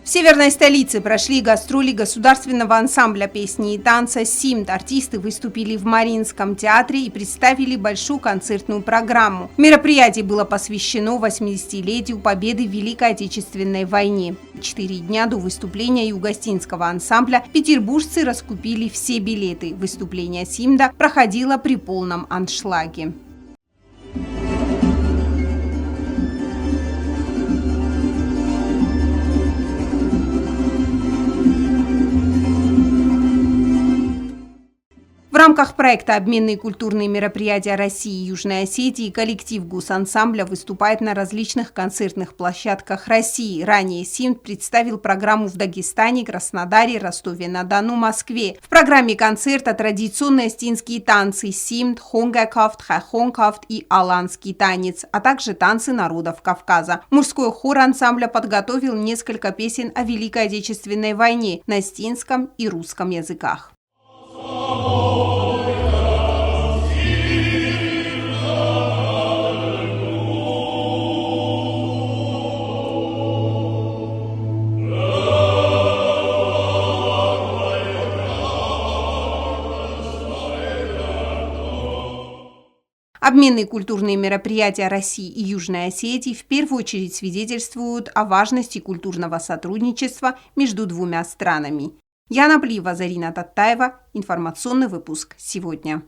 В северной столице прошли гастроли государственного ансамбля песни и танца «Симд». Артисты выступили в Мариинском театре и представили большую концертную программу. Мероприятие было посвящено 80-летию победы в Великой Отечественной войне. 4 дня до выступления югостинского ансамбля петербуржцы раскупили все билеты. Выступление «Симда» проходило при полном аншлаге. В рамках проекта «Обменные культурные мероприятия России и Южной Осетии» коллектив госансамбля выступает на различных концертных площадках России. Ранее «Симд» представил программу в Дагестане, Краснодаре, Ростове-на-Дону, Москве. В программе концерта традиционные осетинские танцы «Симд», «Хонгакафт», «Хахонкафт» и «Аланский танец», а также танцы народов Кавказа. Мужской хор ансамбля подготовил несколько песен о Великой Отечественной войне на осетинском и русском языках. Обменные культурные мероприятия России и Южной Осетии в первую очередь свидетельствуют о важности культурного сотрудничества между двумя странами. Яна Плиева, Зарина Таттаева. Информационный выпуск сегодня.